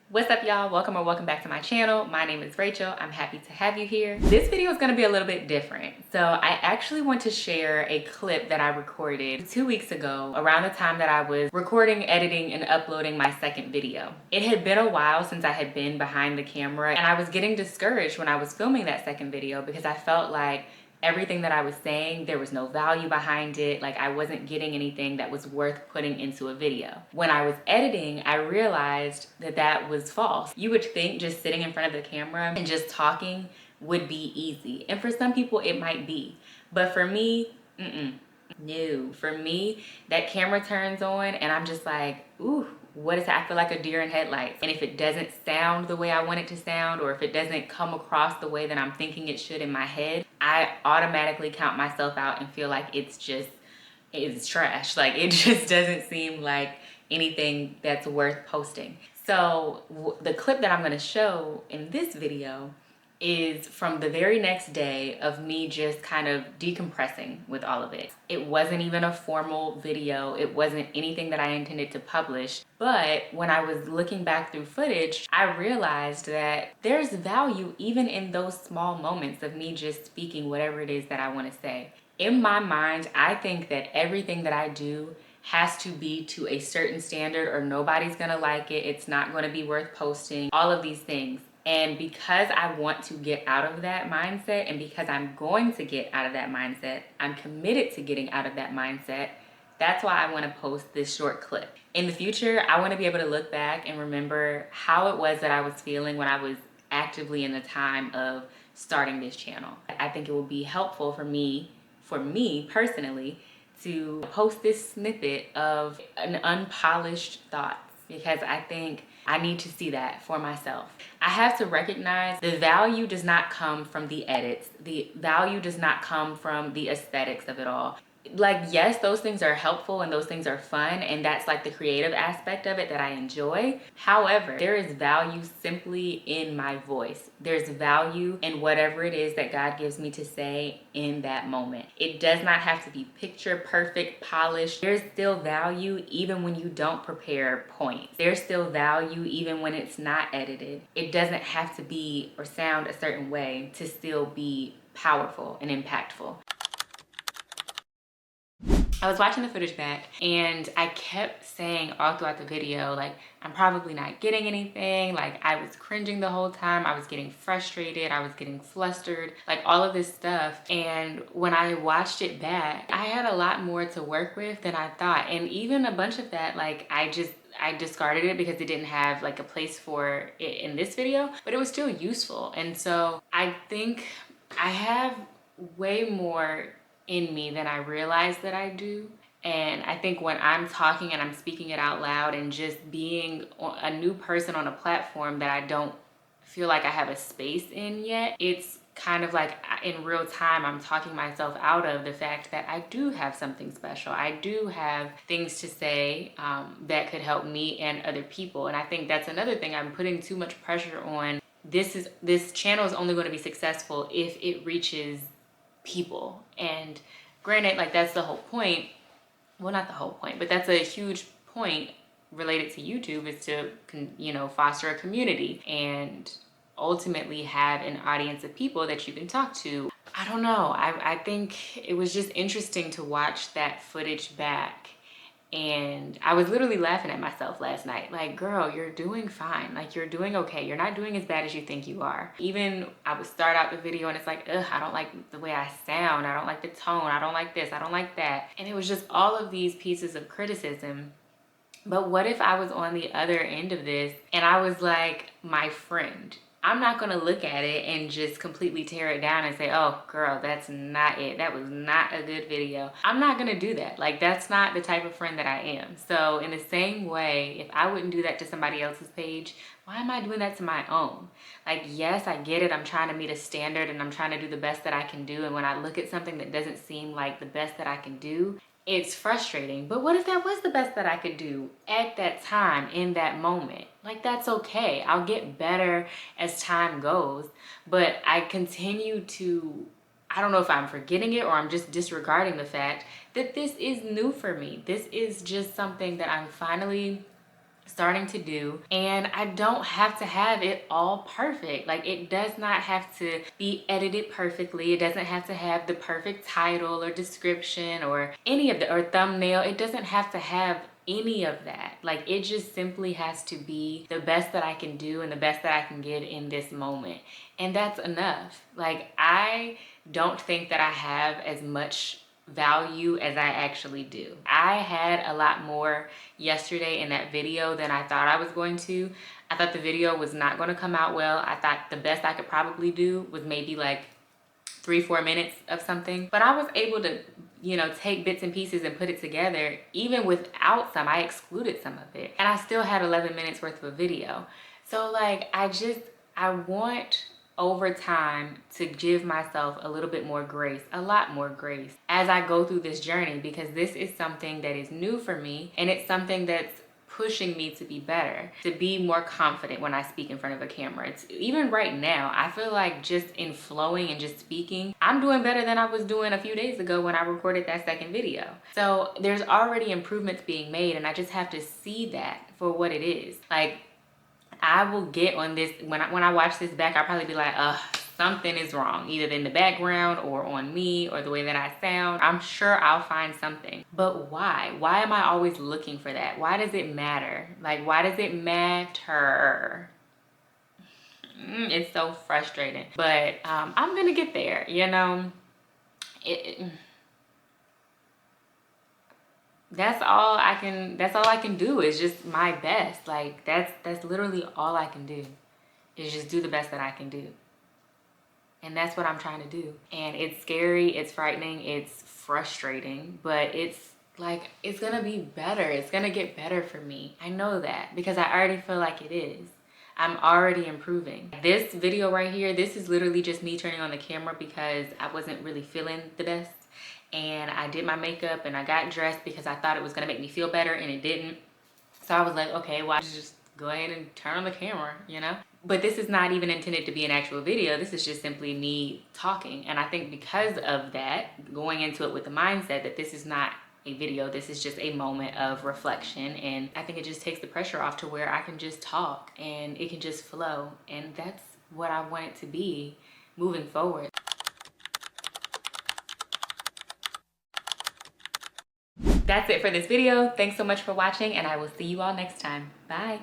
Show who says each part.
Speaker 1: What's up, y'all? Welcome or welcome back to my channel. My name is Rachel. I'm happy to have you here. This video is going to be a little bit different. So I actually want to share a clip that I recorded 2 weeks ago around the time that I was recording, editing, and uploading my second video. It had been a while since I had been behind the camera, and I was getting discouraged when I was filming that second video because I felt like everything that I was saying, there was no value behind it. Like I wasn't getting anything that was worth putting into a video. When I was editing, I realized that that was false. You would think just sitting in front of the camera and just talking would be easy. And for some people it might be. But for me, no. For me, that camera turns on and I'm just like, ooh, what is that? I feel like a deer in headlights. And if it doesn't sound the way I want it to sound, or if it doesn't come across the way that I'm thinking it should in my head, I automatically count myself out and feel like it's trash. Like it just doesn't seem like anything that's worth posting. So the clip that I'm gonna show in this video is from the very next day of me just kind of decompressing with all of it. It wasn't even a formal video. It wasn't anything that I intended to publish. But when I was looking back through footage, I realized that there's value even in those small moments of me just speaking whatever it is that I want to say. In my mind, I think that everything that I do has to be to a certain standard or nobody's gonna like it. It's not gonna be worth posting, all of these things. And because I want to get out of that mindset, and because I'm going to get out of that mindset, I'm committed to getting out of that mindset. That's why I want to post this short clip. In the future, I want to be able to look back and remember how it was that I was feeling when I was actively in the time of starting this channel. I think it will be helpful for me personally, to post this snippet of an unpolished thought, because I think I need to see that for myself. I have to recognize the value does not come from the edits. The value does not come from the aesthetics of it all. Like, yes, those things are helpful and those things are fun, and that's like the creative aspect of it that I enjoy. However, there is value simply in my voice. There's value in whatever it is that God gives me to say in that moment. It does not have to be picture perfect, polished. There's still value even when you don't prepare points. There's still value even when it's not edited. It doesn't have to be or sound a certain way to still be powerful and impactful. I was watching the footage back and I kept saying all throughout the video, like, I'm probably not getting anything. Like, I was cringing the whole time. I was getting frustrated. I was getting flustered, like all of this stuff. And when I watched it back, I had a lot more to work with than I thought. And even a bunch of that, like, I discarded it because it didn't have like a place for it in this video, but it was still useful. And so I think I have way more in me than I realize that I do. And I think when I'm talking and I'm speaking it out loud and just being a new person on a platform that I don't feel like I have a space in yet, it's kind of like in real time I'm talking myself out of the fact that I do have something special. I do have things to say that could help me and other people. And I think that's another thing. I'm putting too much pressure on. This channel is only going to be successful if it reaches people. And granted, like, that's the whole point. Well, not the whole point, but that's a huge point related to YouTube, is to, you know, foster a community and ultimately have an audience of people that you can talk to. I don't know. I think it was just interesting to watch that footage back. And I was literally laughing at myself last night. Like, girl, you're doing fine. Like, you're doing okay. You're not doing as bad as you think you are. Even I would start out the video and it's like, ugh, I don't like the way I sound. I don't like the tone. I don't like this. I don't like that. And it was just all of these pieces of criticism. But what if I was on the other end of this and I was like my friend? I'm not going to look at it and just completely tear it down and say, oh, girl, that's not it. That was not a good video. I'm not going to do that. Like, that's not the type of friend that I am. So in the same way, if I wouldn't do that to somebody else's page, why am I doing that to my own? Like, yes, I get it. I'm trying to meet a standard and I'm trying to do the best that I can do. And when I look at something that doesn't seem like the best that I can do, it's frustrating. But what if that was the best that I could do at that time, in that moment? Like, that's okay. I'll get better as time goes. But I continue to, I don't know if I'm forgetting it or I'm just disregarding the fact that this is new for me. This is just something that I'm finally starting to do, and I don't have to have it all perfect. Like, it does not have to be edited perfectly. It doesn't have to have the perfect title or description or any of the, or thumbnail. It doesn't have to have any of that. Like, it just simply has to be the best that I can do and the best that I can get in this moment. And that's enough. Like, I don't think that I have as much value as I actually do. I had a lot more yesterday in that video than I thought I was going to. I thought the video was not going to come out well. I thought the best I could probably do was maybe like 3-4 minutes of something, but I was able to, you know, take bits and pieces and put it together. Even without some, I excluded some of it, and I still had 11 minutes worth of a video. So like, I want over time to give myself a little bit more grace, a lot more grace, as I go through this journey, because this is something that is new for me, and it's something that's pushing me to be better, to be more confident when I speak in front of a camera. It's even right now, I feel like just in flowing and just speaking, I'm doing better than I was doing a few days ago when I recorded that second video. So there's already improvements being made, and I just have to see that for what it is. Like, I will get on this, when I watch this back, I'll probably be like, something is wrong, either in the background or on me or the way that I sound. I'm sure I'll find something. But why? Why am I always looking for that? Why does it matter? Like, why does it matter? It's so frustrating. But I'm gonna get there, you know? That's all I can do, is just my best. Like, that's literally all I can do, is just do the best that I can do. And that's what I'm trying to do. And it's scary, it's frightening, it's frustrating, but it's like, it's gonna be better. It's gonna get better for me. I know that, because I already feel like it is. I'm already improving. This video right here, this is literally just me turning on the camera because I wasn't really feeling the best. And I did my makeup and I got dressed because I thought it was gonna make me feel better, and it didn't. So I was like, okay, well, I should just go ahead and turn on the camera, you know? But this is not even intended to be an actual video. This is just simply me talking. And I think because of that, going into it with the mindset that this is not a video, this is just a moment of reflection, and I think it just takes the pressure off to where I can just talk and it can just flow. And that's what I want it to be moving forward. That's it for this video. Thanks so much for watching, and I will see you all next time. Bye.